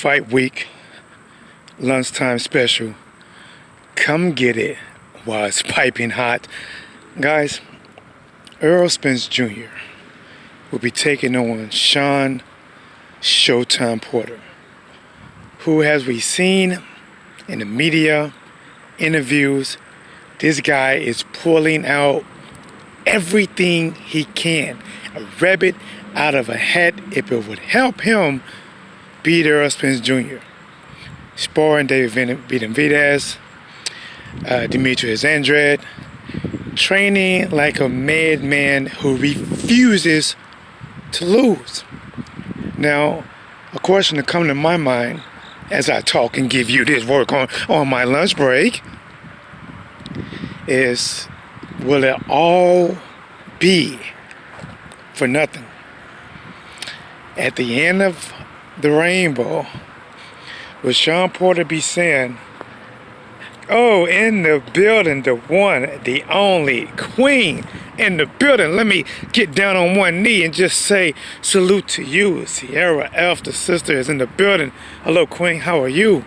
Fight week, lunchtime special. Come get it while it's piping hot. Guys, ERROL SPENCE Jr. will be taking on SHAWN Showtime Porter, who has we seen in the media, interviews. This guy is pulling out everything he can, a rabbit out of a hat if it would help him beat ERROL SPENCE Jr. Sparring David Benavidez, Demetrius Andrade, training like a madman who refuses to lose. Now, a question that comes to my mind as I talk and give you this work on my lunch break is, will it all be for nothing? At the end of the rainbow, will Shawn Porter be saying, "Oh, in the building, the one, the only queen in the building. Let me get down on one knee and just say salute to you. Sierra F, the sister, is in the building. Hello, queen. How are you?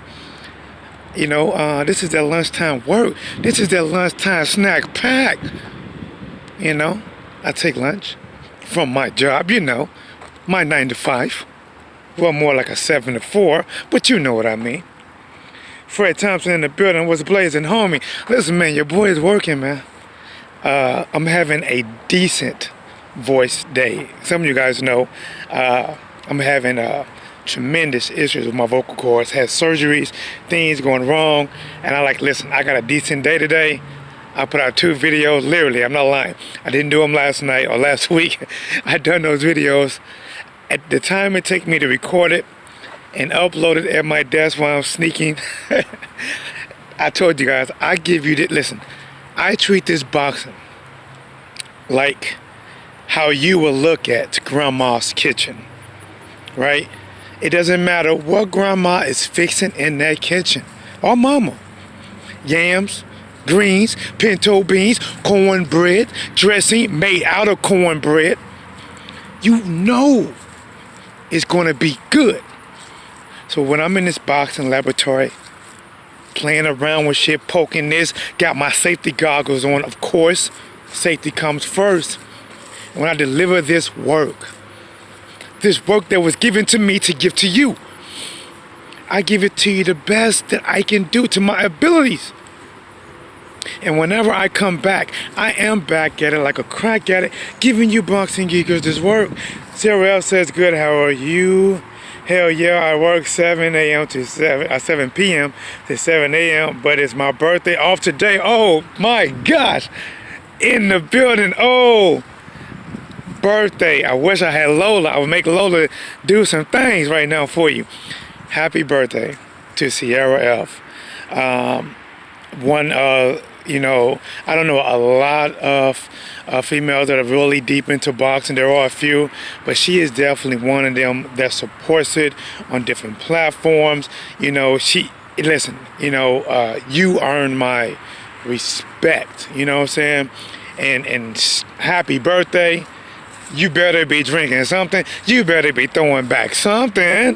You know, this is that lunchtime work. This is that lunchtime snack pack. You know, I take lunch from my job, you know, my 9 to 5. Well, more like a 7 to 4, but you know what I mean. Fred Thompson in the building, was blazing, homie. Listen, man, your boy is working, man. I'm having a decent voice day. Some of you guys know I'm having tremendous issues with my vocal cords. Had surgeries, things going wrong, and listen, I got a decent day today. I put out 2 videos, literally, I'm not lying. I didn't do them last night or last week. I done those videos. At the time it took me to record it and upload it at my desk while I'm sneaking, I told you guys, I give you this. Listen, I treat this boxing like how you will look at grandma's kitchen, right? It doesn't matter what grandma is fixing in that kitchen, or mama. Yams, greens, pinto beans, cornbread, dressing made out of cornbread. You know it's gonna be good. So when I'm in this boxing laboratory, playing around with shit, poking this, got my safety goggles on, of course, safety comes first. And when I deliver this work that was given to me to give to you, I give it to you the best that I can do to my abilities. And whenever I come back, I am back at it like a crack at it, giving you boxing geekers this work. Sarah L says, good, how are you? Hell yeah, I work 7 a.m. to 7 p.m. to 7 a.m., but it's my birthday off today. Oh my gosh, in the building. Oh, birthday. I wish I had Lola. I would make Lola do some things right now for you. Happy birthday to Sierra F. You know, I don't know a lot of females that are really deep into boxing. There are a few, but she is definitely one of them that supports it on different platforms. You know, listen, you know, you earn my respect, you know what I'm saying? And happy birthday. You better be drinking something. You better be throwing back something.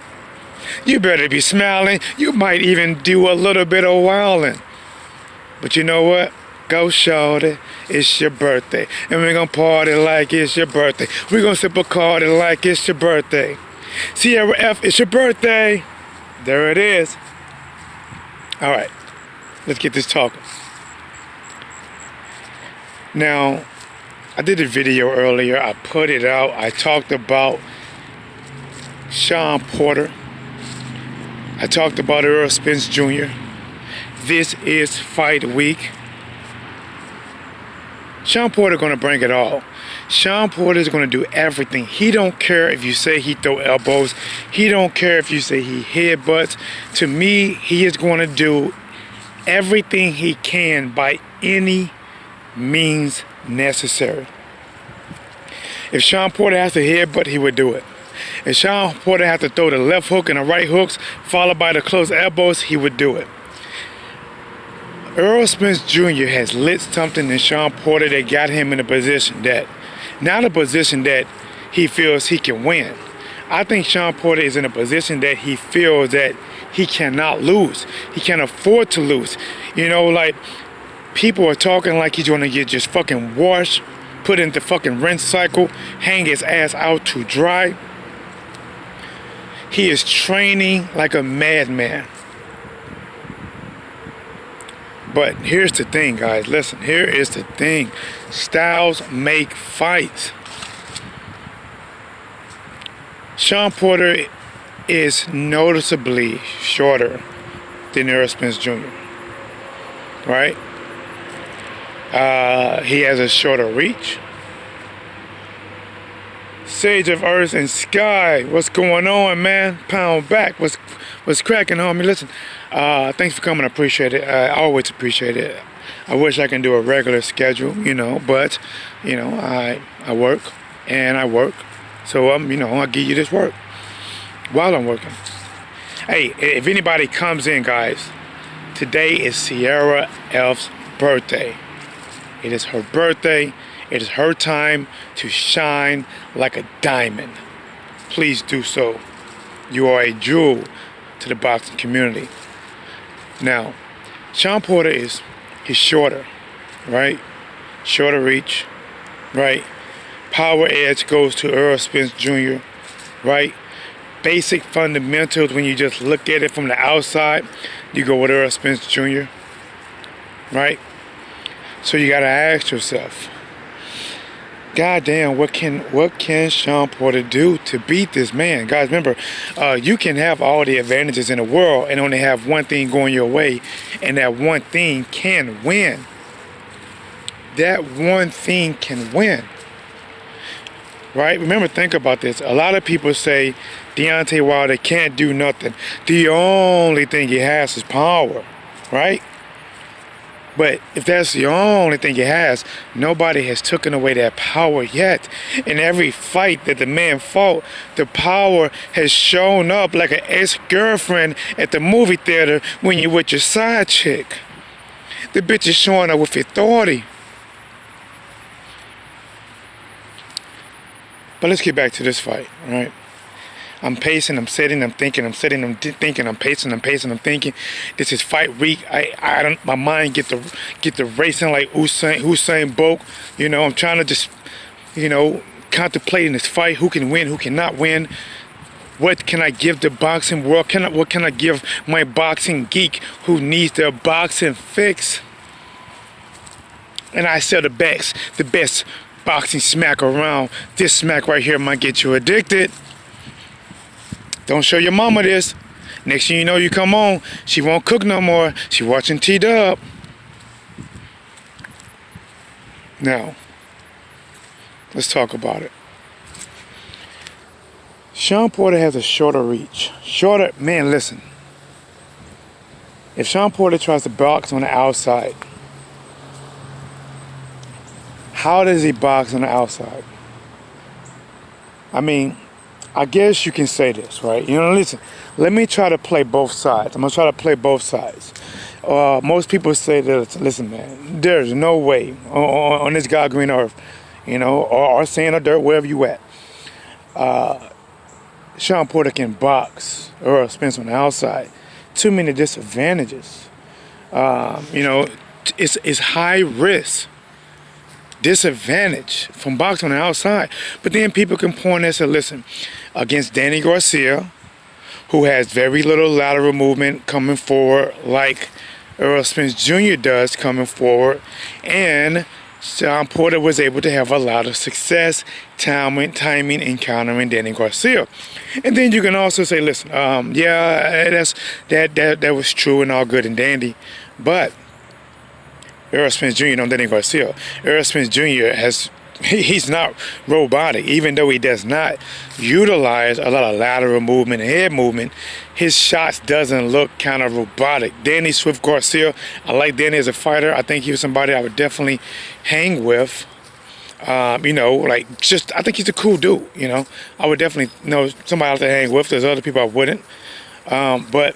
You better be smiling. You might even do a little bit of wilding. But you know what? Go shorty, it's your birthday. And we're gonna party like it's your birthday. We're gonna sip a Cardi like it's your birthday. Sierra F, it's your birthday. There it is. All right, let's get this talking. Now, I did a video earlier. I put it out. I talked about Shawn Porter. I talked about ERROL SPENCE Jr. This is fight week. Shawn Porter gonna bring it all. Shawn Porter is gonna do everything. He don't care if you say he throw elbows. He don't care if you say he headbutts. To me, he is gonna do everything he can by any means necessary. If Shawn Porter has to headbutt, he would do it. If Shawn Porter has to throw the left hook and the right hooks, followed by the close elbows, he would do it. ERROL SPENCE Jr. has lit something in Shawn Porter that got him in a position that, not a position that he feels he can win. I think Shawn Porter is in a position that he feels that he cannot lose. He can't afford to lose. You know, like, people are talking like he's going to get just fucking washed, put into fucking rinse cycle, hang his ass out to dry. He is training like a madman. But here's the thing, guys. Listen, here is the thing. Styles make fights. Shawn Porter is noticeably shorter than ERROL Spence Jr. Right? He has a shorter reach. Sage of Earth and Sky, what's going on, man? Pound back, what's cracking, homie? Listen, thanks for coming. I appreciate it. I always appreciate it. I wish I can do a regular schedule, you know, but you know, I work and I work, so you know, I'll give you this work while I'm working. Hey, if anybody comes in, guys, today is Sierra Elf's birthday. It is her birthday. It is her time to shine like a diamond. Please do so. You are a jewel to the boxing community. Now, Shawn Porter he's shorter, right? Shorter reach, right? Power edge goes to ERROL Spence Jr., right? Basic fundamentals, when you just look at it from the outside, you go with ERROL Spence Jr., right? So you gotta ask yourself, goddamn, what can Shawn Porter do to beat this man? Guys, remember, you can have all the advantages in the world and only have one thing going your way, and that one thing can win. That one thing can win. Right? Remember, think about this. A lot of people say Deontay Wilder can't do nothing. The only thing he has is power, right? But if that's the only thing he has, nobody has taken away that power yet. In every fight that the man fought, the power has shown up like an ex-girlfriend at the movie theater when you're with your side chick. The bitch is showing up with authority. But let's get back to this fight, all right? I'm pacing, I'm sitting, I'm thinking, I'm sitting, I'm thinking, I'm pacing, I'm thinking. This is fight week. I don't. My mind get the racing like Usain Bolt. You know, I'm trying to just, you know, contemplating this fight. Who can win? Who cannot win? What can I give the boxing world? What can I give my boxing geek who needs their boxing fix? And I sell the best boxing smack around. This smack right here might get you addicted. Don't show your mama this. Next thing you know, you come on, she won't cook no more. She watching T-Dub. Now, let's talk about it. Shawn Porter has a shorter reach. Shorter, man, listen. If Shawn Porter tries to box on the outside, how does he box on the outside? I mean, I guess you can say this, right? You know, listen, let me try to play both sides. I'm going to try to play both sides. Most people say that, listen, man, there's no way on this God green earth, you know, or sand or dirt, wherever you at, Shawn Porter can box ERROL Spence on the outside. Too many disadvantages. You know, it's high risk. Disadvantage from boxing on the outside. But then people can point and say, listen, against Danny Garcia, who has very little lateral movement coming forward like ERROL Spence Jr. does coming forward, and Shawn Porter was able to have a lot of success timing encountering Danny Garcia. And then you can also say, listen, yeah, that was true and all good and dandy, but ERROL Spence Jr. don't Danny Garcia. ERROL Spence Jr. he's not robotic. Even though he does not utilize a lot of lateral movement and head movement, his shots doesn't look kind of robotic. Danny Swift Garcia, I like Danny as a fighter. I think he was somebody I would definitely hang with. You know, like, I think he's a cool dude, you know. I would definitely know somebody else to hang with. There's other people I wouldn't. But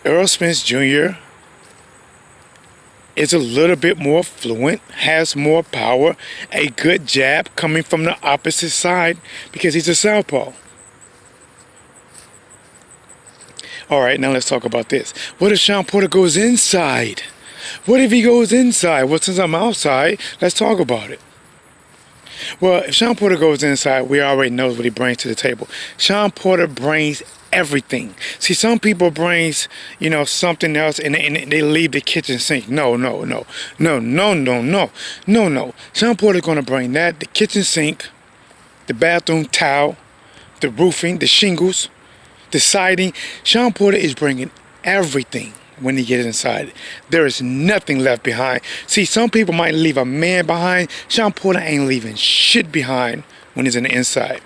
ERROL Spence Jr. is a little bit more fluent, has more power, a good jab coming from the opposite side because he's a southpaw. All right, now let's talk about this. What if Shawn Porter goes inside? What if he goes inside? Well, since I'm outside, let's talk about it. Well, if Shawn Porter goes inside, we already know what he brings to the table. Shawn Porter brings everything. See, some people brings, something else and they leave the kitchen sink. No. Shawn Porter's going to bring that, the kitchen sink, the bathroom towel, the roofing, the shingles, the siding. Shawn Porter is bringing everything when he gets inside. There is nothing left behind. See, some people might leave a man behind. Shawn Porter ain't leaving shit behind when he's in the inside.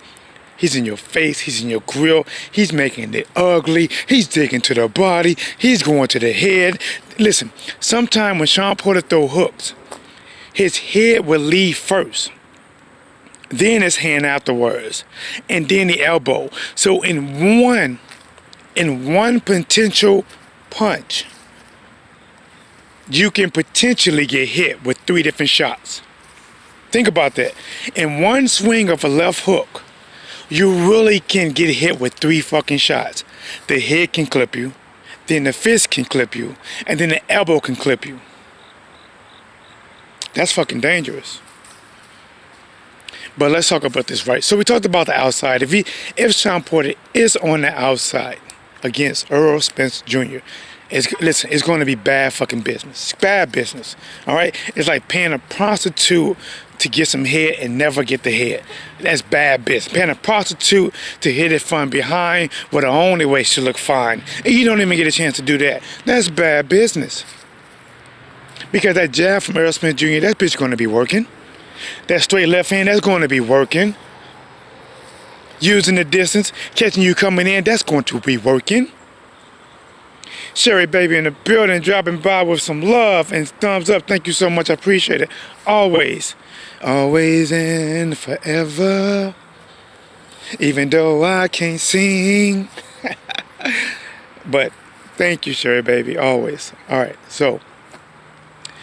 He's in your face, he's in your grill, he's making it ugly, he's digging to the body, he's going to the head. Listen, sometime when Shawn Porter throw hooks, his head will leave first, then his hand afterwards, and then the elbow. So in one potential punch, you can potentially get hit with 3 different shots. Think about that. In one swing of a left hook, you really can get hit with 3 fucking shots. The head can clip you, then the fist can clip you, and then the elbow can clip you. That's fucking dangerous. But let's talk about this, right? So we talked about the outside. If Shawn Porter is on the outside against ERROL SPENCE Jr., it's going to be bad fucking business. It's bad business, all right? It's like paying a prostitute to get some head and never get the head. That's bad business. Paying a prostitute to hit it from behind where the only way she look fine, and you don't even get a chance to do that. That's bad business. Because that jab from ERROL SPENCE Jr., that bitch going to be working. That straight left hand, that's going to be working. Using the distance, catching you coming in, that's going to be working. Sherry baby in the building, dropping by with some love and thumbs up. Thank you so much. I appreciate it. Always. Always and forever. Even though I can't sing. But thank you, Sherry baby. Always. All right. So,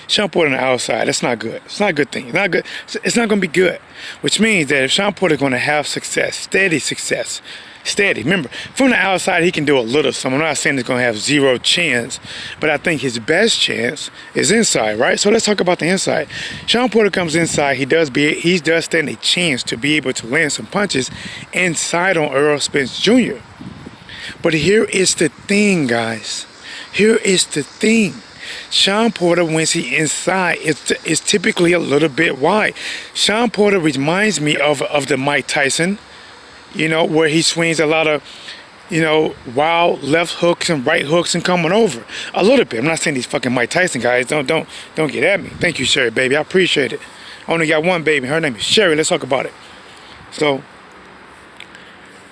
Shawn Porter on the outside, that's not good. It's not a good thing. It's not good. It's not going to be good. Which means that if Shawn Porter is going to have success, steady success, steady. Remember, from the outside, he can do a little something. I'm not saying he's going to have 0 chance, but I think his best chance is inside, right? So let's talk about the inside. Shawn Porter comes inside. He does stand a chance to be able to land some punches inside on ERROL SPENCE Jr. But here is the thing, guys. Here is the thing. Shawn Porter, when he inside, it's typically a little bit wide. Shawn Porter reminds me of the Mike Tyson, where he swings a lot of, wild left hooks and right hooks and coming over. A little bit. I'm not saying these fucking Mike Tyson guys. Don't get at me. Thank you, Sherry, baby. I appreciate it. I only got one baby. Her name is Sherry. Let's talk about it. So,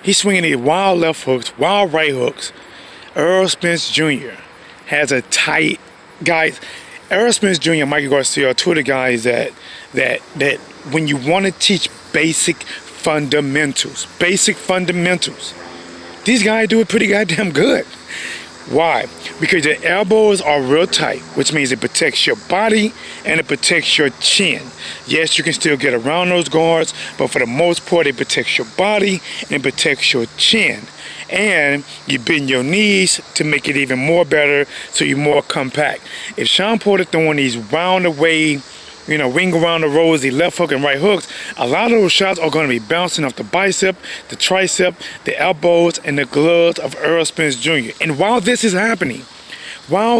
he's swinging these wild left hooks, wild right hooks. ERROL SPENCE Jr. has a tight... Guys, ERROL SPENCE Jr. and Mikey Garcia are 2 of the guys that when you want to teach basic fundamentals, these guys do it pretty goddamn good. Why? Because your elbows are real tight, which means it protects your body and it protects your chin. Yes, you can still get around those guards, but for the most part, it protects your body and it protects your chin. And you bend your knees to make it even more better, so you're more compact. If Shawn Porter throwing these round away, ring around the rosy left hook and right hooks, a lot of those shots are going to be bouncing off the bicep, the tricep, the elbows, and the gloves of ERROL SPENCE Jr. And while this is happening, ERROL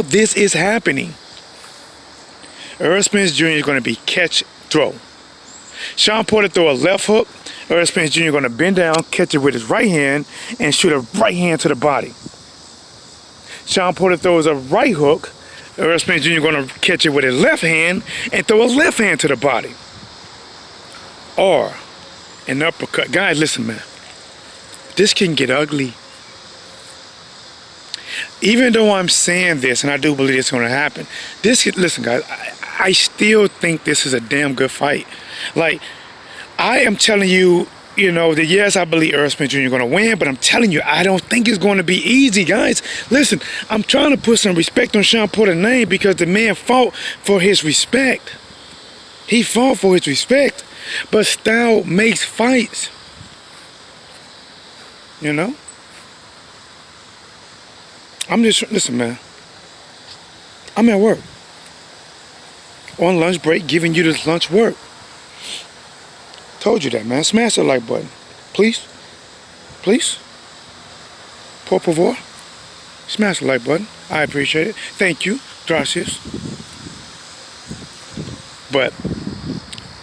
SPENCE Jr. is going to be catch, throw. Shawn Porter throw a left hook, ERROL SPENCE Jr. going to bend down, catch it with his right hand, and shoot a right hand to the body. Shawn Porter throws a right hook, ERROL SPENCE Jr. going to catch it with his left hand and throw a left hand to the body. Or an uppercut. Guys, listen, man. This can get ugly. Even though I'm saying this, and I do believe it's going to happen, listen, guys, I still think this is a damn good fight. Like, I am telling you, you know, that yes, I believe Errol Spence Jr. is going to win, but I'm telling you, I don't think it's going to be easy, guys. Listen, I'm trying to put some respect on Shawn Porter's name because the man fought for his respect. He fought for his respect, but style makes fights. You know? Listen, man. I'm at work. On lunch break, giving you this lunch work. Told you that, man. Smash the like button. Please. Please. Por favor. Smash the like button. I appreciate it. Thank you. Gracias. But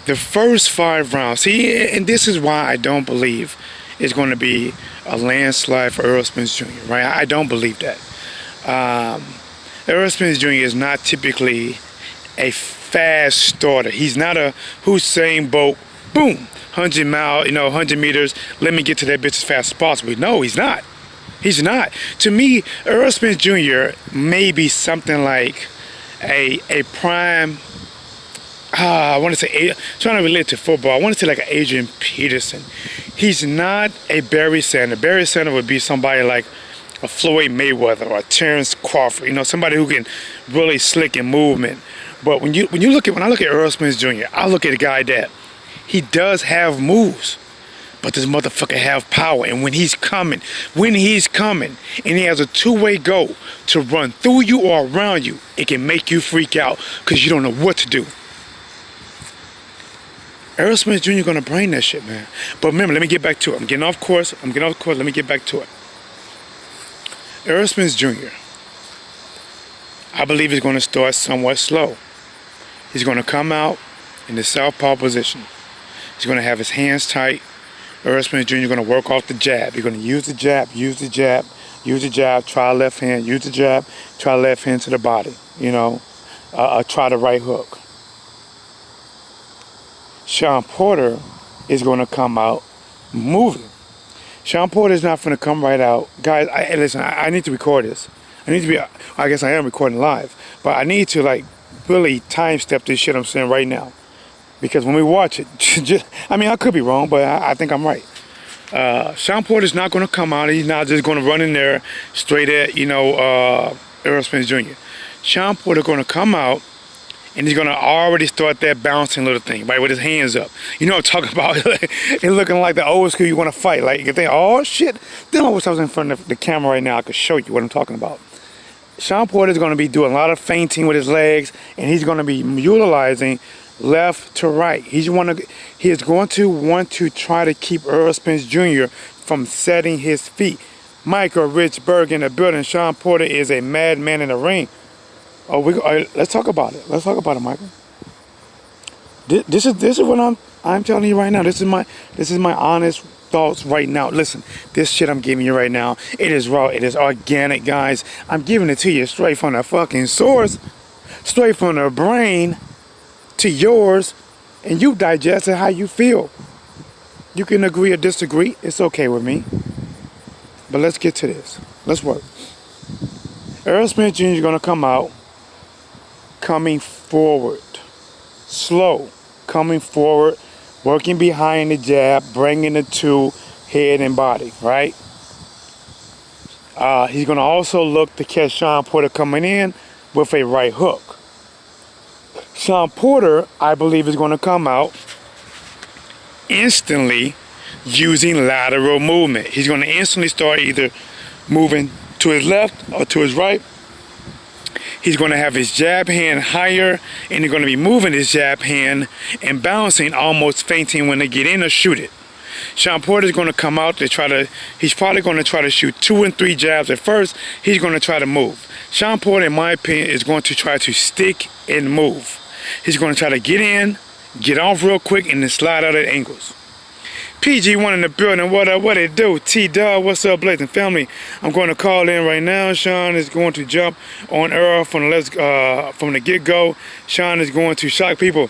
the first 5 rounds, see, and this is why I don't believe it's going to be a landslide for Errol Spence Jr., right? I don't believe that. Errol Spence Jr. is not typically a fast starter. He's not a Usain Bolt, boom, 100 mile, 100 meters, let me get to that bitch as fast as possible. No, he's not. He's not. To me, Errol Spence Jr. may be something like a prime, I want to say, trying to relate to football, I want to say like an Adrian Peterson. He's not a Barry Sanders. Barry Sanders would be somebody like a Floyd Mayweather or a Terrence Crawford, somebody who can really slick in movement. But when I look at Errol Spence Jr., I look at a guy that he does have moves, but this motherfucker have power. And when he's coming, and he has a two-way go to run through you or around you, it can make you freak out because you don't know what to do. Errol Spence Jr. gonna bring that shit, man. But remember, let me get back to it. I'm getting off course. Let me get back to it. Errol Spence Jr., I believe he's gonna start somewhat slow. He's gonna come out in the southpaw position. He's gonna have his hands tight. Errol Spence Jr. is gonna work off the jab. He's gonna use the jab, try left hand, use the jab, try left hand to the body, try the right hook. Shawn Porter is going to come out moving. Shawn Porter is not going to come right out. Guys, listen, I need to record this. I guess I am recording live, but I need to really time step this shit I'm saying right now. Because when we watch it, I could be wrong, but I think I'm right. Shawn Porter is not going to come out. He's not just going to run in there straight at, Errol Spence Jr. Shawn Porter going to come out, and he's going to already start that bouncing little thing, right, with his hands up. You know what I'm talking about? It's looking like the old school you want to fight. Like, you think, oh, shit. Then I wish I was in front of the camera right now. I could show you what I'm talking about. Shawn Porter is going to be doing a lot of feinting with his legs, and he's going to be utilizing left to right. He is going to want to try to keep Errol Spence Jr. from setting his feet. Michael Richburg in the building. Shawn Porter is a madman in the ring. Let's talk about it. Let's talk about it, Michael. This is what I'm telling you right now. This is my honest thoughts right now. Listen, this shit I'm giving you right now, it is raw. It is organic, guys. I'm giving it to you straight from the fucking source, straight from the brain to yours, and you digest it how you feel. You can agree or disagree. It's okay with me. But let's get to this. Let's work. Errol Spence Jr. is going to come out coming forward, slow, coming forward, working behind the jab, bringing the two, head and body, right? He's going to also look to catch Shawn Porter coming in with a right hook. Shawn Porter, I believe, is going to come out instantly using lateral movement. He's going to instantly start either moving to his left or to his right. He's going to have his jab hand higher, and he's going to be moving his jab hand and bouncing, almost feinting when they get in or shoot it. Shawn Porter is going to come out to he's probably going to try to shoot 2 and 3 jabs at first. He's going to try to move. Shawn Porter, in my opinion, is going to try to stick and move. He's going to try to get in, get off real quick, and then slide out at angles. PG1 in the building. What up? What it do? T-Dog, what's up, Blazing family? I'm going to call in right now. Shawn is going to jump on Errol from the get-go. Shawn is going to shock people.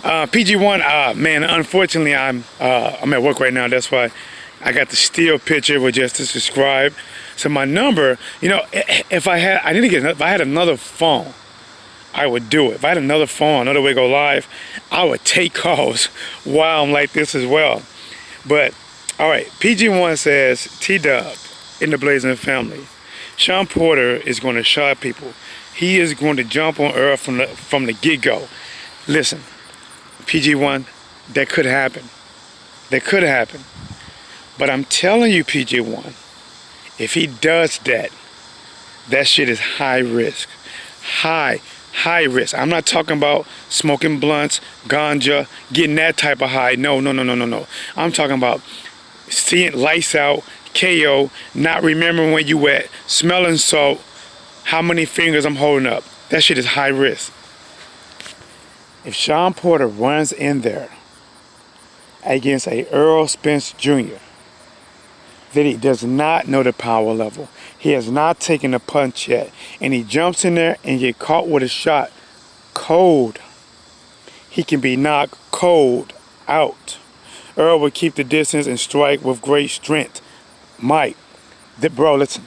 PG1, man, unfortunately, I'm at work right now. That's why I got the still picture with just to subscribe. So my number, if I had another phone, I would do it. If I had another phone, another way to go live, I would take calls while I'm like this as well. But All right, PG1 says, T-Dub in the Blazing family. Shawn Porter is going to shot people. He is going to jump on Earth from the get-go. Listen, PG1, that could happen. That could happen. But I'm telling you, PG1, if he does that, that shit is high risk. High risk. I'm not talking about smoking blunts, ganja, getting that type of high. No. I'm talking about seeing lights out, KO, not remembering where you at, smelling salt, how many fingers I'm holding up. That shit is high risk. If Shawn Porter runs in there against a ERROL Spence Jr., that he does not know the power level, he has not taken a punch yet, and he jumps in there and get caught with a shot cold, he can be knocked cold out. Earl will keep the distance and strike with great strength. Mike, bro, listen.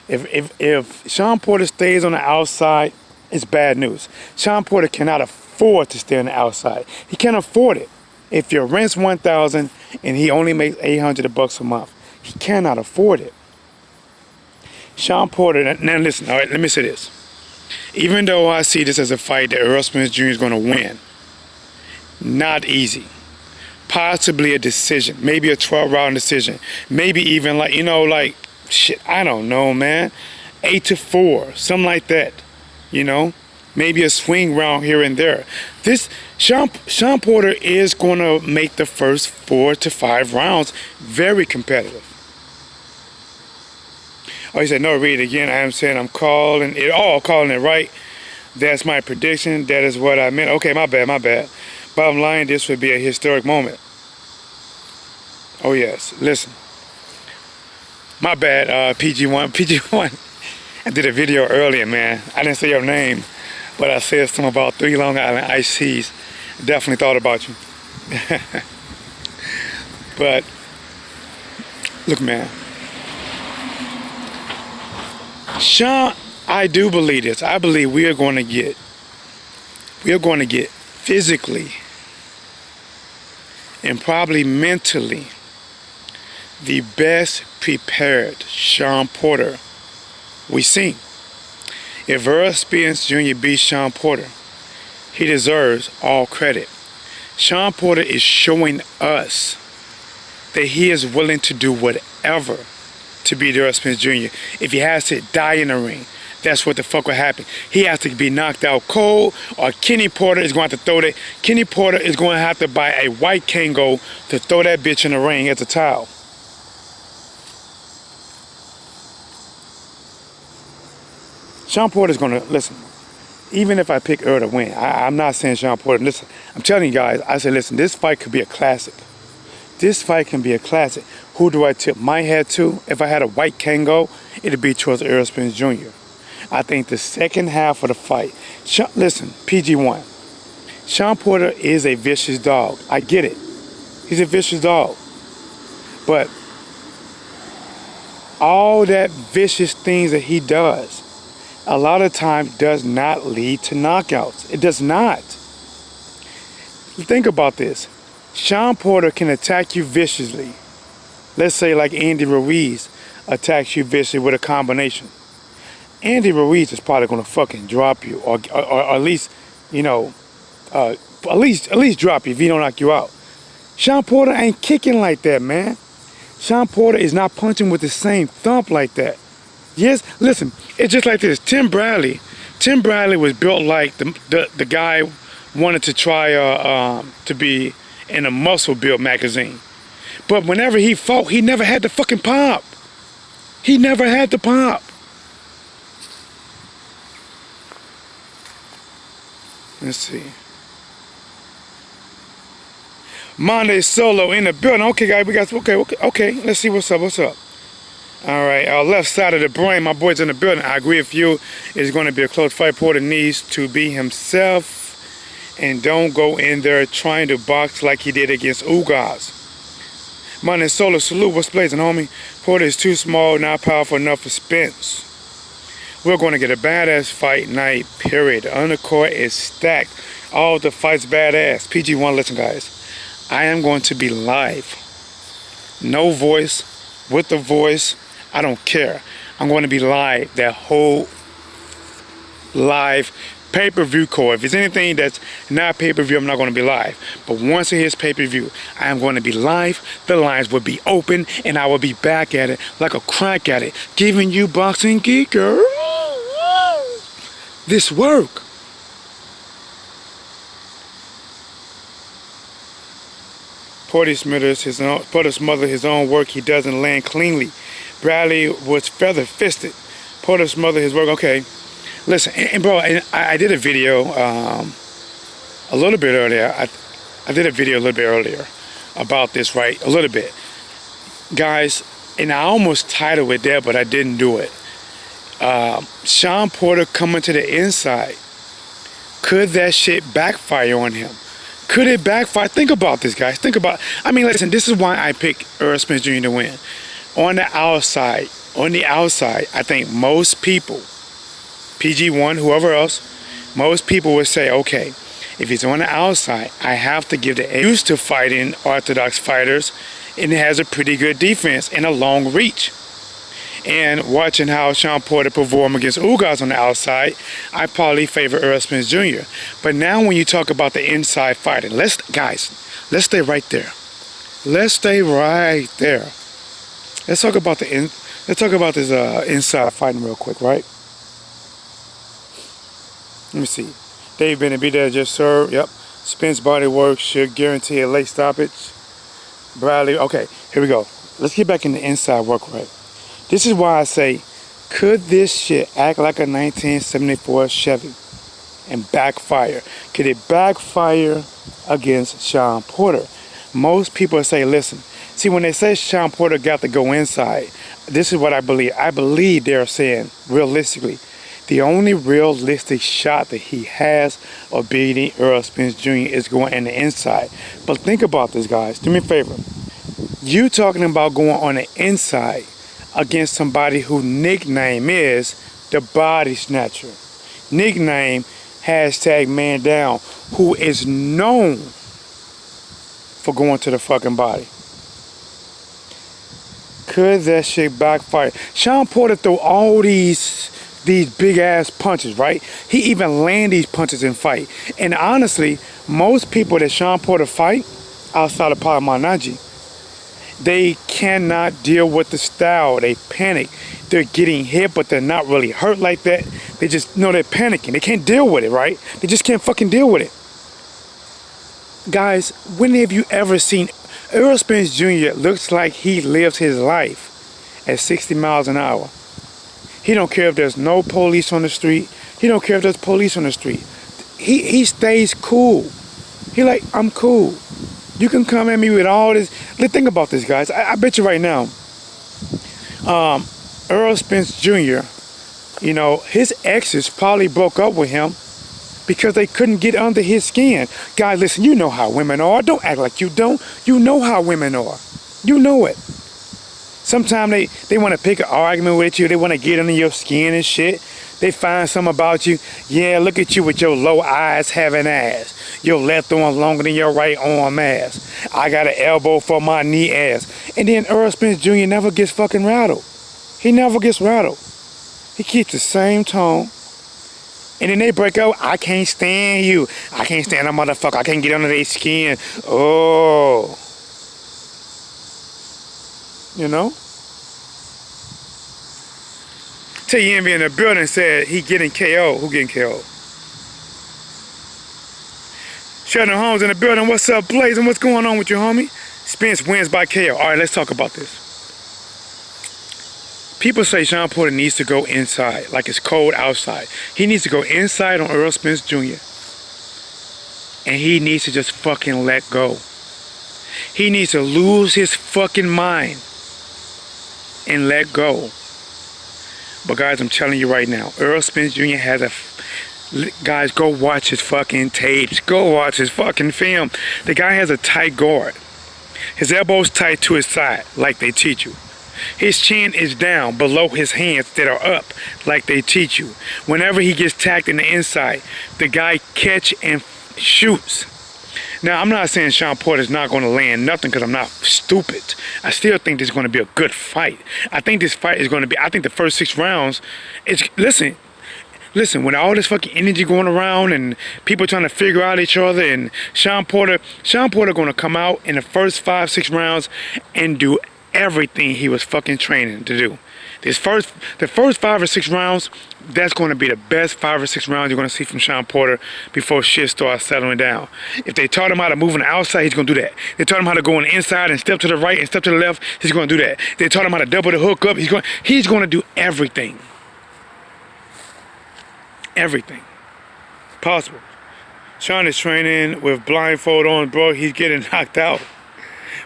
If Shawn Porter stays on the outside, it's bad news. Shawn Porter cannot afford to stay on the outside. He can't afford it. If your rent's $1,000 and he only makes $800 a month, he cannot afford it. Shawn Porter, now listen, all right, let me say this. Even though I see this as a fight that ERROL Spence Jr. is going to win, not easy. Possibly a decision, maybe a 12-round decision, maybe even like shit, I don't know, man, 8-4, something like that, maybe a swing round here and there. This Shawn Porter is going to make the first 4 to 5 rounds very competitive. Oh, he said, no, read it again. I am saying I'm calling it right. That's my prediction. That is what I meant. Okay, my bad. Bottom line, this would be a historic moment. Oh, yes. Listen. My bad, PG1. I did a video earlier, man. I didn't say your name, but I said something about 3 Long Island iced teas. Definitely thought about you. But, look, man. Shawn, I do believe this. I believe we are going to get physically and probably mentally the best prepared Shawn Porter we seen. If ERROL Spence Jr. beats Shawn Porter, he deserves all credit. Shawn Porter is showing us that he is willing to do whatever to beat ERROL Spence Jr. If he has to die in the ring, that's what the fuck will happen. He has to be knocked out cold, or Kenny Porter is going to have to throw that. Kenny Porter is going to have to buy a white Kango to throw that bitch in the ring as a towel. Shawn Porter's going to, listen, even if I pick Earl to win, I'm not saying Shawn Porter, listen, I'm telling you guys, I said, listen, this fight could be a classic. This fight can be a classic. Who do I tip my head to? If I had a white Kango, it'd be towards ERROL Spence Jr. I think the second half of the fight, listen, PG1, Shawn Porter is a vicious dog. I get it. He's a vicious dog. But all that vicious things that he does, a lot of times does not lead to knockouts. It does not. Think about this. Shawn Porter can attack you viciously. Let's say like Andy Ruiz attacks you viciously with a combination. Andy Ruiz is probably gonna fucking drop you, or at least, at least drop you if he don't knock you out. Shawn Porter ain't kicking like that, man. Shawn Porter is not punching with the same thump like that. Yes, listen, it's just like this. Tim Bradley was built like the guy wanted to try to be in a muscle build magazine. But whenever he fought, he never had the fucking pop. He never had the pop. Let's see. Monday Solo in the building. Okay, guys, we got okay. Let's see what's up. All right, our left side of the brain, my boy's in the building. I agree with you. It's going to be a close fight. Porter needs to be himself and don't go in there trying to box like he did against Ugas. Monday Solo, salute. What's blazing, homie? Porter is too small, not powerful enough for Spence. We're going to get a badass fight night, period. The undercourt is stacked. All the fights badass. PG1, listen, guys. I am going to be live No voice, with the voice, I don't care. I'm going to be live that whole live pay-per-view call. If it's anything that's not pay-per-view, I'm not going to be live. But once it hits pay-per-view, I am going to be live. The lines will be open, and I will be back at it like a crack at it, giving you boxing geeker this work. Porter smothered his own work. He doesn't land cleanly. Bradley was feather-fisted. Porter smothered his work. Okay, listen, and bro, I did a video a little bit earlier. I did a video a little bit earlier about this, right? A little bit, guys, and I almost titled it there, but I didn't do it. Shawn Porter coming to the inside. Could that shit backfire on him? Could it backfire? Think about this, guys. Think about, I mean, listen, this is why I picked Errol Spence Jr. to win. On the outside, I think most people, PG1, whoever else, most people would say, okay, if he's on the outside, I have to give the used to fighting orthodox fighters, and it has a pretty good defense and a long reach. And watching how Shawn Porter perform against Ugas on the outside, I probably favor Errol Spence Jr. But now when you talk about the inside fighting, let's stay right there. Let's stay right there. Let's talk about this inside fighting real quick, right? Let me see. Dave Bennett, be there, just served. Yep. Spence body work should guarantee a late stoppage. Bradley. Okay, here we go. Let's get back in the inside work, right? This is why I say, could this shit act like a 1974 Chevy and backfire? Could it backfire against Shawn Porter? Most people say, listen, see, when they say Shawn Porter got to go inside, this is what I believe. I believe they're saying, realistically, the only realistic shot that he has of beating Errol Spence Jr. is going in the inside. But think about this, guys. Do me a favor. You talking about going on the inside against somebody whose nickname is the Body Snatcher. Nickname, #man-down, who is known for going to the fucking body. Could that shit backfire? Shawn Porter threw all these big ass punches, right? He even land these punches in fight. And honestly, most people that Shawn Porter fight, outside of Palmanaji, they cannot deal with the style. They panic. They're getting hit, but they're not really hurt like that. They just know they're panicking. They can't deal with it, right? They just can't fucking deal with it. Guys, when have you ever seen Errol Spence Jr. looks like he lives his life at 60 miles an hour. He don't care if there's no police on the street. He don't care if there's police on the street. He stays cool. He like, I'm cool. You can come at me with all this. Let's think about this, guys. I bet you right now, Errol Spence Jr., you know, his exes probably broke up with him because they couldn't get under his skin. Guys, listen, you know how women are. Don't act like you don't. You know how women are. You know it. Sometimes they want to pick an argument with you. They want to get under your skin and shit. They find something about you. Yeah, look at you with your low eyes having ass. Your left arm longer than your right arm ass. I got an elbow for my knee ass. And then Errol Spence Jr. never gets fucking rattled. He never gets rattled. He keeps the same tone. And then they break out, I can't stand you. I can't stand a motherfucker. I can't get under their skin. Oh. You know? Tell you Envy in the building said he getting KO. Who getting KO? Sheldon Holmes in the building. What's up, Blazing? What's going on with you, homie? Spence wins by KO. All right, let's talk about this. People say Shawn Porter needs to go inside, like it's cold outside. He needs to go inside on Errol Spence Jr. And he needs to just fucking let go. He needs to lose his fucking mind and let go. But guys, I'm telling you right now, Errol Spence Jr. has a... Guys, go watch his fucking tapes. Go watch his fucking film. The guy has a tight guard. His elbows tight to his side, like they teach you. His chin is down below his hands that are up, like they teach you. Whenever he gets tacked in the inside, the guy catch and shoots. Now, I'm not saying Shawn Porter's not going to land nothing because I'm not stupid. I still think this is going to be a good fight. I think this fight is going to be, I think the first 6 rounds, listen, with all this fucking energy going around and people trying to figure out each other, and Shawn Porter going to come out in the first 5-6 rounds and do everything he was fucking training to do. The first 5 or 6 rounds, that's going to be the best 5 or 6 rounds you're going to see from Shawn Porter before shit starts settling down. If they taught him how to move on the outside, he's going to do that. They taught him how to go on the inside and step to the right and step to the left, he's going to do that. They taught him how to double the hook up, he's going to do everything. Everything possible. Shawn is training with blindfold on, bro. He's getting knocked out.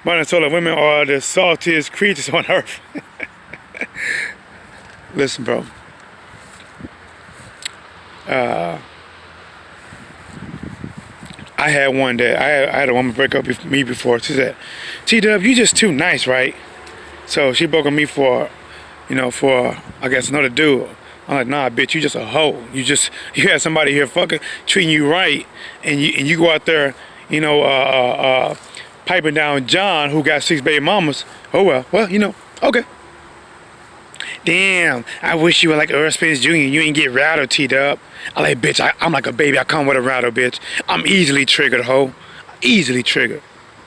Minnesota women are the saltiest creatures on earth. Listen, bro. I had one that I had a woman break up with me before. She said, "T-Dub, you just too nice, right?" So she broke up with me for I guess another dude. I'm like, nah, bitch, you just a hoe. You had somebody here fucking treating you right, and you go out there, piping down John, who got 6 baby mamas. Oh well, okay. Damn, I wish you were like ERROL SPENCE Jr. You ain't get rattled, T-Dub. I'm like, bitch, I'm like a baby. I come with a rattle, bitch. I'm easily triggered, hoe. Easily triggered.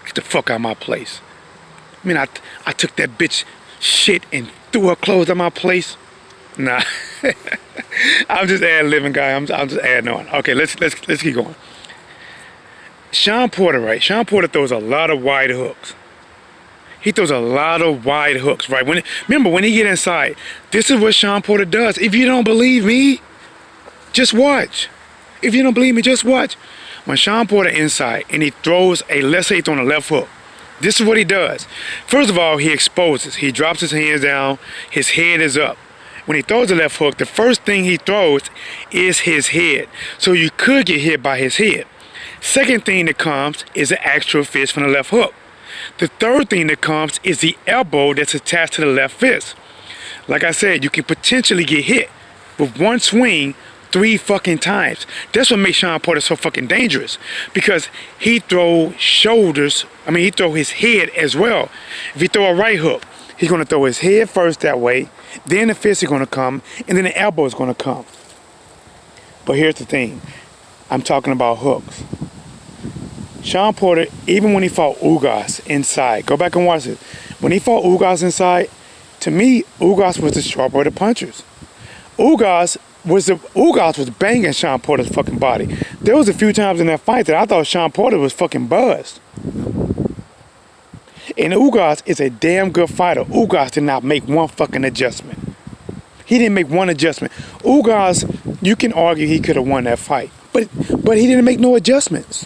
Get the fuck out of my place. I mean, I took that bitch shit and threw her clothes out my place. Nah. I'm just ad-libbing, guy. I'm just adding on. Okay, let's keep going. Shawn Porter, right? Shawn Porter throws a lot of wide hooks. He throws a lot of wide hooks, right? Remember, when he get inside, this is what Shawn Porter does. If you don't believe me, just watch. If you don't believe me, just watch. When Shawn Porter inside and he throws let's say he's throwing a left hook, this is what he does. First of all, he exposes. He drops his hands down. His head is up. When he throws the left hook, the first thing he throws is his head. So you could get hit by his head. Second thing that comes is the actual fist from the left hook. The third thing that comes is the elbow that's attached to the left fist. Like I said, you can potentially get hit with one swing 3 fucking times. That's what makes Shawn Porter so fucking dangerous, because he throw he throw his head as well. If he throw a right hook, he's going to throw his head first that way, then the fist is going to come, and then the elbow is going to come. But here's the thing. I'm talking about hooks. Shawn Porter, even when he fought Ugas inside, go back and watch it. When he fought Ugas inside, to me, Ugas was the sharper of the punchers. Ugas was banging Shawn Porter's fucking body. There was a few times in that fight that I thought Shawn Porter was fucking buzzed. And Ugas is a damn good fighter. Ugas did not make one fucking adjustment. He didn't make one adjustment. Ugas, you can argue he could have won that fight, but he didn't make no adjustments.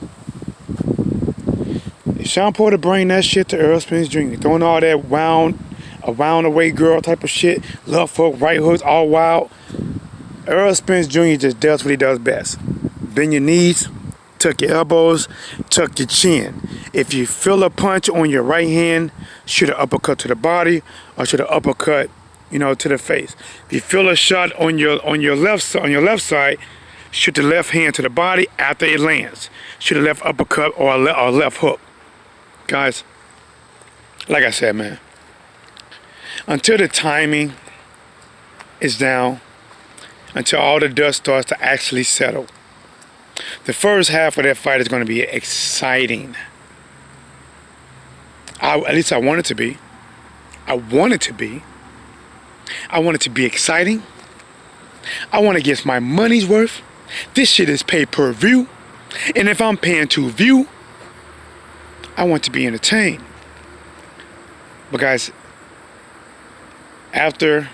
If Shawn Porter bring that shit to ERROL SPENCE Jr., throwing all that round away girl type of shit, left hook, right hooks, all wild, ERROL SPENCE Jr. just does what he does best. Bend your knees, tuck your elbows, tuck your chin. If you feel a punch on your right hand, shoot an uppercut to the body or shoot an uppercut, to the face. If you feel a shot on your left side, shoot the left hand to the body after it lands. Shoot a left uppercut or a left hook. Guys, like I said, man, until the timing is down, until all the dust starts to actually settle, the first half of that fight is going to be exciting. At least I want it to be. I want it to be. I want it to be exciting. I want to get my money's worth. This shit is pay per view. And if I'm paying to view, I want to be entertained. But guys, after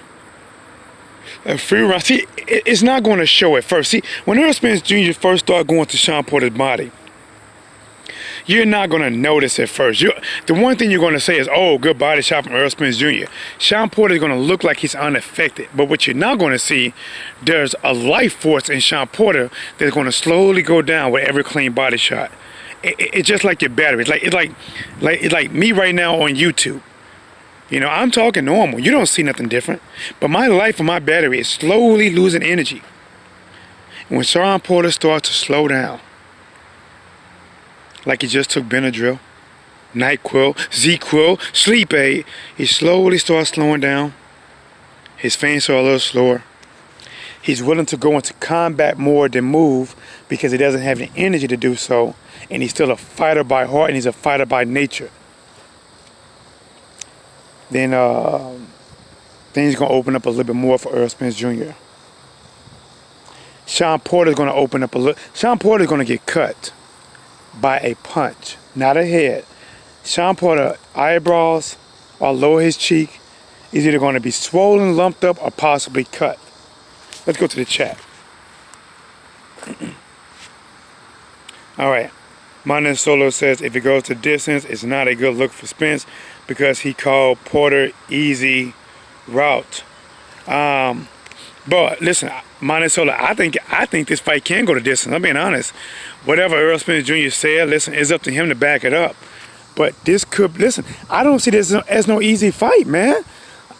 a few rounds, see, it's not going to show at first. See, when ERROL SPENCE Jr. first started going to Shawn Porter's body, you're not going to notice at first. The one thing you're going to say is, oh, good body shot from ERROL SPENCE Jr. Shawn Porter is going to look like he's unaffected. But what you're not going to see, there's a life force in Shawn Porter that's going to slowly go down with every clean body shot. It's just like your battery. It's like me right now on YouTube. I'm talking normal. You don't see nothing different. But my life and my battery is slowly losing energy. And when Shawn Porter starts to slow down, like he just took Benadryl, NyQuil, Z-Quil, sleep aid. He slowly starts slowing down. His feints are a little slower. He's willing to go into combat more than move because he doesn't have the energy to do so. And he's still a fighter by heart and he's a fighter by nature. Then things going to open up a little bit more for Errol Spence Jr. Shawn Porter's going to open up a little. Shawn Porter's going to get cut by a punch, not a head. Shawn Porter's eyebrows or lower his cheek is either going to be swollen, lumped up, or possibly cut. Let's go to the chat. All right. Monin Solo says if it goes to distance, it's not a good look for Spence because he called Porter easy route. But listen, Monin Solo, I think this fight can go to distance. I'm being honest. Whatever Errol Spence Jr. said, listen, it's up to him to back it up. But this could, listen, I don't see this as no easy fight, man.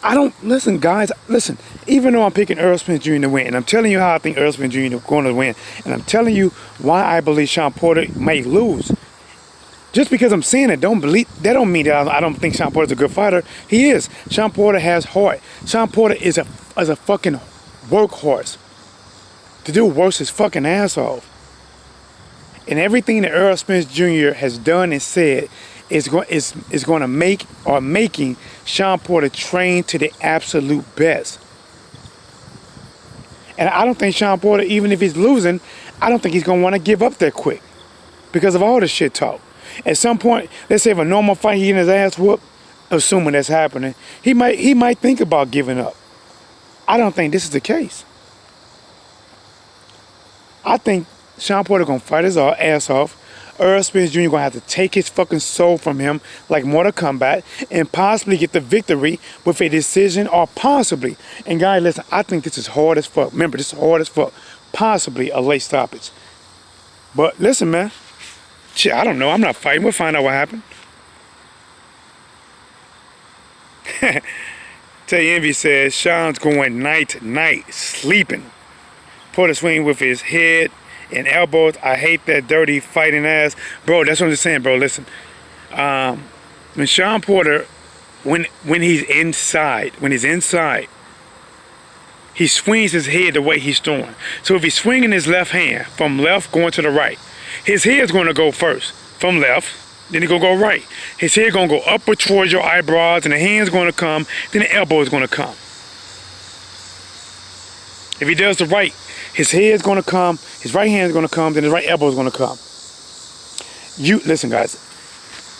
I don't, listen, guys, listen, even though I'm picking Errol Spence Jr. to win, and I'm telling you how I think Errol Spence Jr. is going to win, and I'm telling you why I believe Shawn Porter may lose. Just because I'm saying it, that don't mean that I don't think Shawn Porter's a good fighter. He is. Shawn Porter has heart. Shawn Porter is a fucking workhorse. The dude works his fucking ass off. And everything that Errol Spence Jr. has done and said is going to make or making Shawn Porter train to the absolute best. And I don't think Shawn Porter, even if he's losing, I don't think he's going to want to give up that quick because of all the shit talk. At some point, let's say if a normal fight, he getting his ass whooped, assuming that's happening, he might think about giving up. I don't think this is the case. I think Shawn Porter going to fight his ass off. Errol Spence Jr. going to have to take his fucking soul from him like Mortal Kombat and possibly get the victory with a decision or possibly. And guys, listen, I think this is hard as fuck. Remember, this is hard as fuck. Possibly a late stoppage. But listen, man. Shit, I don't know. I'm not fighting. We'll find out what happened. Tay Envy says, Shawn's going night, sleeping. Porter swing with his head and elbows. I hate that dirty fighting ass. Bro, that's what I'm just saying, bro. Listen. When Shawn Porter, when he's inside, he swings his head the way he's throwing. So if he's swinging his left hand from left going to the right, his head's going to go first from left, then he's going to go right. His head going to go upward towards your eyebrows, and the hand's going to come, then the elbow is going to come. If he does the right, his head's going to come, his right hand's going to come, then his right elbow is going to come. Listen, guys.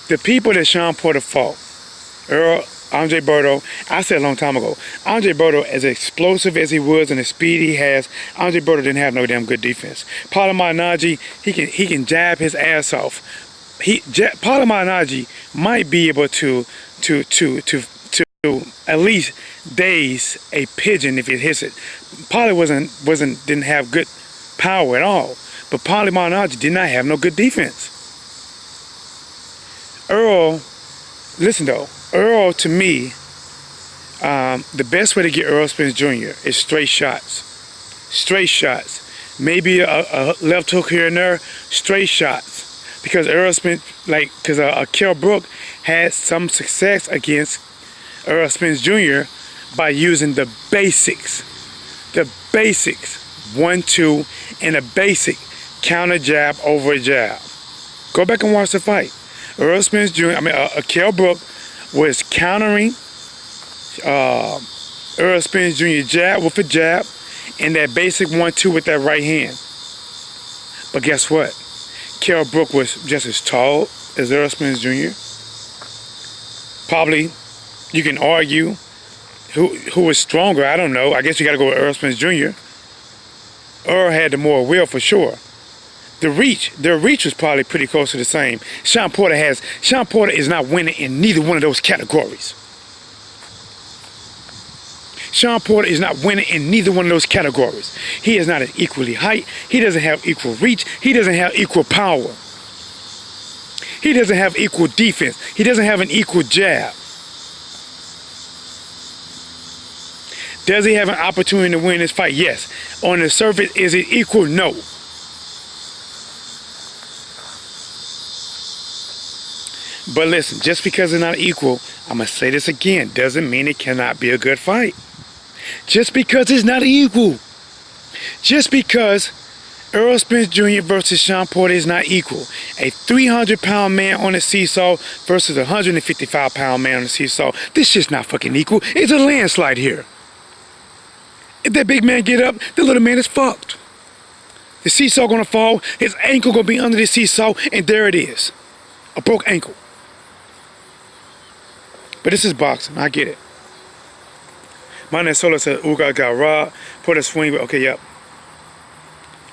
The people that Shawn Porter fought, Andre Berto, I said a long time ago, Andre Berto, as explosive as he was and the speed he has, Andre Berto didn't have no damn good defense. Paulo Malignaggi, he can jab his ass off. Paulo Malignaggi might be able to at least daze a pigeon if it hits it. Paulo didn't have good power at all, but Paulo Malignaggi did not have no good defense. Errol, listen though, Errol to me, the best way to get Errol Spence Jr. is straight shots. Straight shots. Maybe a left hook here and there, straight shots. Because Errol Spence, Kell Brook had some success against Errol Spence Jr. by using the basics. The basics. 1-2 and a basic counter jab over a jab. Go back and watch the fight. Errol Spence Jr., Kell Brook was countering Errol Spence Jr. jab with a jab and that basic 1-2 with that right hand. But guess what? Kell Brook was just as tall as Errol Spence Jr. Probably, you can argue who was stronger. I don't know. I guess you got to go with Errol Spence Jr. Earl had the more will for sure. Their reach was probably pretty close to the same. Shawn Porter is not winning in neither one of those categories. Shawn Porter is not winning in neither one of those categories. He is not an equally height. He doesn't have equal reach. He doesn't have equal power. He doesn't have equal defense. He doesn't have an equal jab. Does he have an opportunity to win this fight? Yes. On the surface, is it equal? No. But listen, just because it's not equal, I'm going to say this again, doesn't mean it cannot be a good fight. Just because it's not equal. Just because Errol Spence Jr. versus Shawn Porter is not equal. A 300-pound man on a seesaw versus a 155-pound man on a seesaw. This shit's not fucking equal. It's a landslide here. If that big man get up, the little man is fucked. The seesaw gonna fall, his ankle gonna be under the seesaw, and there it is. A broke ankle. But this is boxing, I get it. My name Solo said, Uga got robbed, put a swing, okay, yep.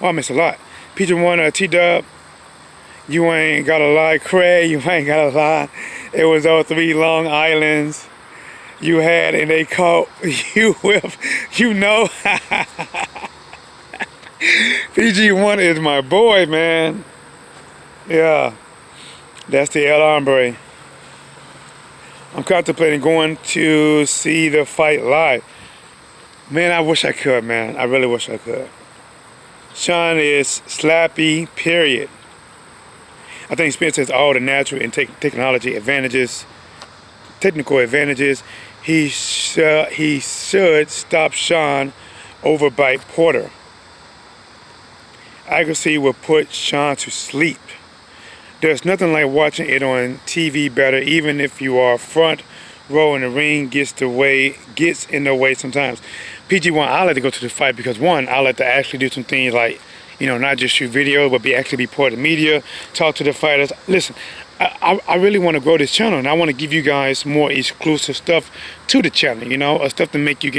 Oh, I missed a lot. PG1, T-Dub, you ain't gotta lie. Craig, you ain't gotta lie. It was all 3 Long Islands you had, and they caught you with, you know. PG1 is my boy, man. Yeah, that's the El Hombre. I'm contemplating going to see the fight live. Man, I wish I could, man. I really wish I could. Shawn is slappy, period. I think Spence has all the natural and technical advantages. He should stop Shawn overbite Porter. Accuracy will put Shawn to sleep. There's nothing like watching it on TV better, even if you are front row in the ring gets in the way sometimes. PG1, I like to go to the fight because one, I like to actually do some things like, you know, not just shoot videos, but actually be part of the media, talk to the fighters. Listen, I really want to grow this channel, and I want to give you guys more exclusive stuff to the channel, you know, stuff to make you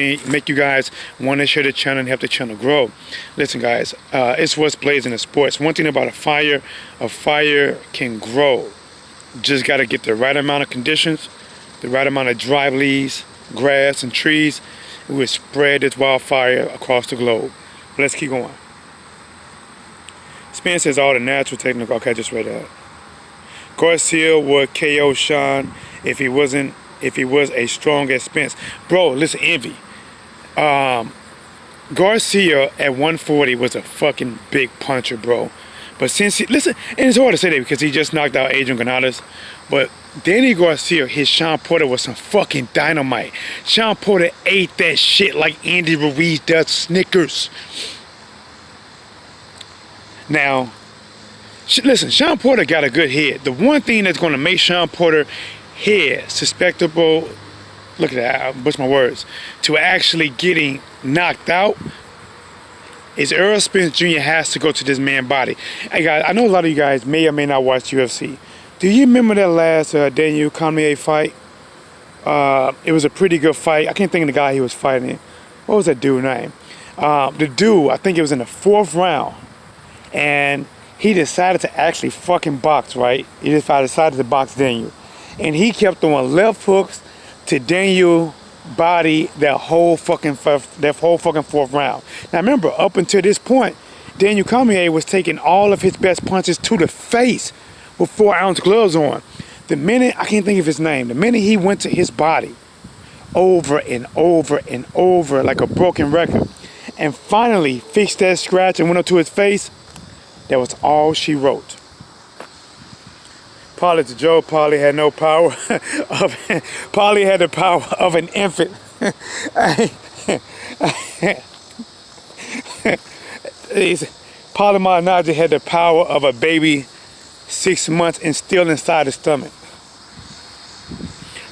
guys want to share the channel and help the channel grow. Listen, guys, it's what's blazing in sports. One thing about a fire can grow. Just got to get the right amount of conditions, the right amount of dry leaves, grass, and trees. It will spread this wildfire across the globe. Let's keep going. Spence has all the natural technical. Okay, I just read that. Garcia would KO Shawn if he was as strong as Spence. Bro, listen, Envy. Garcia at 140 was a fucking big puncher, bro. But since listen, and it's hard to say that because he just knocked out Adrian Granados. But Danny Garcia hit Shawn Porter with some fucking dynamite. Shawn Porter ate that shit like Andy Ruiz does Snickers. Now, listen, Shawn Porter got a good head. The one thing that's going to make Shawn Porter head susceptible, look at that, I butchered my words, to actually getting knocked out is Errol Spence Jr. has to go to this man's body. Hey guys, I know a lot of you guys may or may not watch UFC. Do you remember that last Daniel Cormier fight? It was a pretty good fight. I can't think of the guy he was fighting. What was that dude's name? The dude, I think it was in the 4th round. And he decided to actually fucking box, right? He decided to box Daniel. And he kept throwing left hooks to Daniel's body that whole fucking 4th round. Now remember, up until this point, Daniel Cormier was taking all of his best punches to the face with 4-ounce gloves on. The minute, I can't think of his name, the minute he went to his body, over and over and over like a broken record, and finally fixed that scratch and went up to his face, that was all she wrote. Polly to Joe, Polly had no power of, Polly had the power of an infant. Polly Malignaggi had the power of a baby 6 months and still inside the stomach.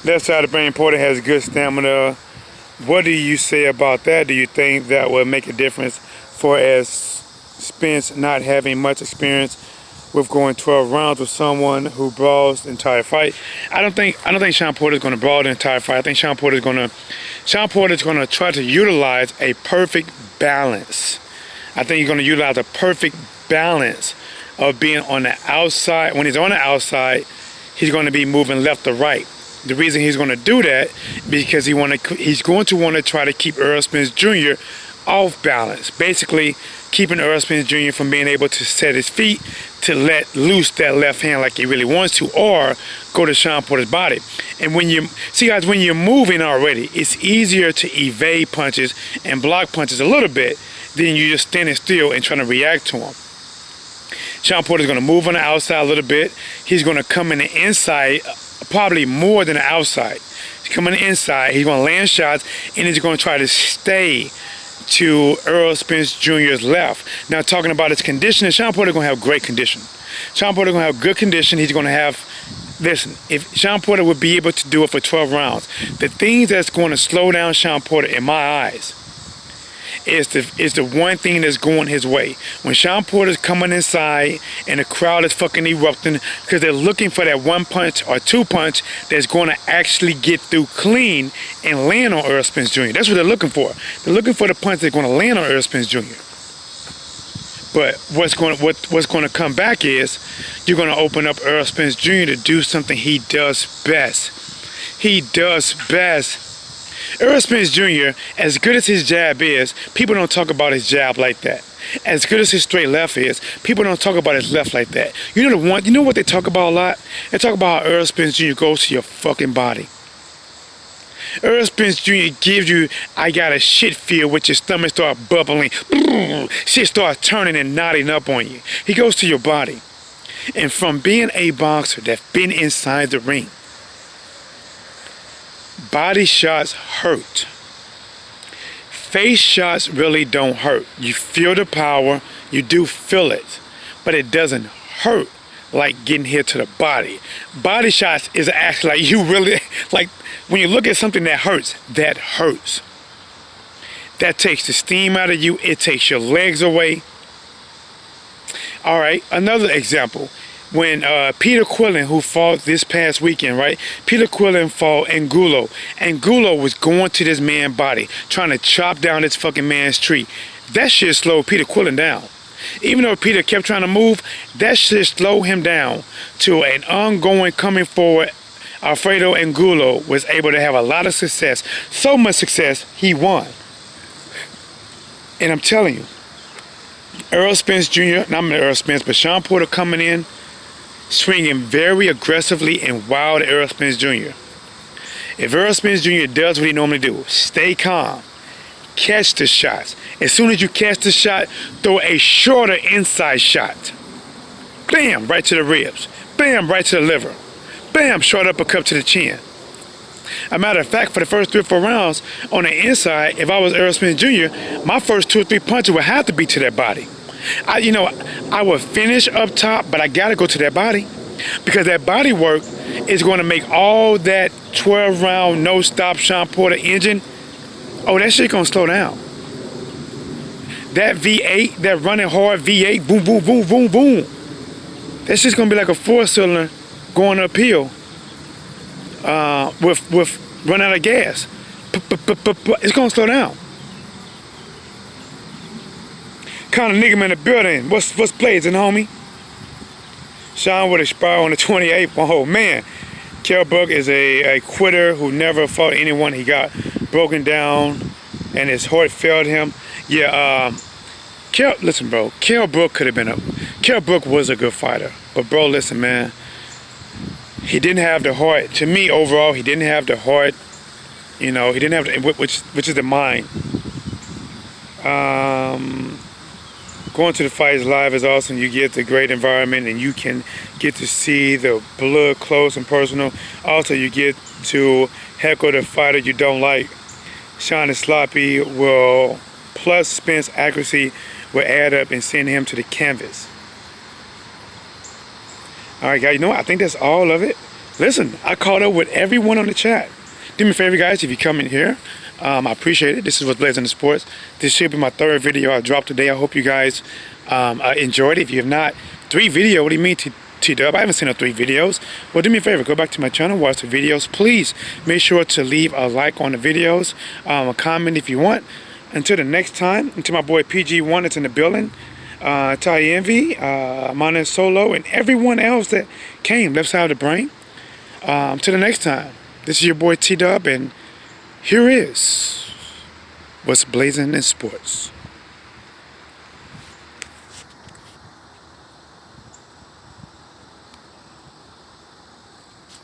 Left side of the brain, Porter has good stamina. What do you say about that? Do you think that will make a difference for as Spence not having much experience with going 12 rounds with someone who brawls the entire fight? I don't think Shawn Porter is going to brawl the entire fight. I think Shawn Porter is going to try to utilize a perfect balance. I think he's going to utilize a perfect balance of being on the outside. When he's on the outside, he's going to be moving left to right. The reason he's going to do that because he's going to want to try to keep Errol Spence Jr. off balance. Basically, keeping Errol Spence Jr. from being able to set his feet to let loose that left hand like he really wants to, or go to Shawn Porter's body. And when you see, guys, when you're moving already, it's easier to evade punches and block punches a little bit than you just standing still and trying to react to them. Shawn Porter's going to move on the outside a little bit. He's going to come in the inside probably more than the outside. He's coming inside. He's going to land shots, and he's going to try to stay to Errol Spence Jr.'s left. Now, talking about his conditioning, Shawn Porter going to have great condition. Shawn Porter going to have good condition. He's going to have, listen, if Shawn Porter would be able to do it for 12 rounds, the thing that's going to slow down Shawn Porter, in my eyes, is the one thing that's going his way. When Shawn Porter's coming inside and the crowd is fucking erupting because they're looking for that one punch or two punch that's going to actually get through clean and land on Errol Spence Jr. That's what they're looking for. They're looking for the punch that's going to land on Errol Spence Jr. But what's going to come back is you're going to open up Errol Spence Jr. to do something he does best. He does best. Errol Spence Jr., as good as his jab is, people don't talk about his jab like that. As good as his straight left is, people don't talk about his left like that. You know what they talk about a lot? They talk about how Errol Spence Jr. goes to your fucking body. Errol Spence Jr. gives you, I got a shit feel with your stomach start bubbling. Shit start turning and knotting up on you. He goes to your body. And from being a boxer that's been inside the ring, body shots hurt. Face shots really don't hurt. You feel the power, you do feel it, but it doesn't hurt like getting hit to the body. Body shots is actually like you really, like when you look at something that hurts, that hurts. That takes the steam out of you, it takes your legs away. All right, another example. When Peter Quillen, who fought this past weekend, right? Peter Quillen fought Angulo. Angulo was going to this man's body, trying to chop down this fucking man's tree. That shit slowed Peter Quillen down. Even though Peter kept trying to move, that shit slowed him down to an ongoing coming forward. Alfredo Angulo was able to have a lot of success. So much success, he won. And I'm telling you, Errol Spence Jr., not Errol Spence, but Shawn Porter coming in, swinging very aggressively and wild at Errol Spence Jr. If Errol Spence Jr. does what he normally do, stay calm, catch the shots. As soon as you catch the shot, throw a shorter inside shot. Bam, right to the ribs. Bam, right to the liver. Bam, short uppercut to the chin. A matter of fact, for the first 3 or 4 rounds, on the inside, if I was Errol Spence Jr., my first 2 or 3 punches would have to be to that body. I would finish up top, but I got to go to that body because that body work is going to make all that 12-round no-stop Shawn Porter engine, oh, that shit going to slow down. That V8, that running hard V8, boom, boom, boom, boom, boom. That shit's going to be like a 4-cylinder going uphill with run out of gas. It's going to slow down. Kind of nigga in the building. What's blazing, homie? Shawn would expire on the 28th. Oh man, Kell Brook is a quitter who never fought anyone. He got broken down, and his heart failed him. Yeah, listen, bro. Kell Brook could have been Kell Brook was a good fighter, but bro, listen, man. He didn't have the heart. To me, overall, he didn't have the heart. You know, he didn't have the, which is the mind. Going to the fights live is awesome. You get the great environment and you can get to see the blood close and personal. Also, you get to heckle the fighter you don't like. Shawn is sloppy, plus Spence accuracy will add up and send him to the canvas. All right, guys, you know what? I think that's all of it. Listen, I caught up with everyone on the chat. Do me a favor, guys, if you come in here, I appreciate it. This is What's Blazing in Sports. This should be my 3rd video I dropped today. I hope you guys enjoyed it. If you have not, 3 videos, what do you mean, T-Dub? I haven't seen no 3 videos. Well, do me a favor, go back to my channel, watch the videos. Please make sure to leave a like on the videos, a comment if you want. Until the next time, until my boy PG1 that's in the building, Ty Envy, Mana Solo, and everyone else that came, left side of the brain. Until the next time, this is your boy T-Dub, and here is What's Blazing in Sports.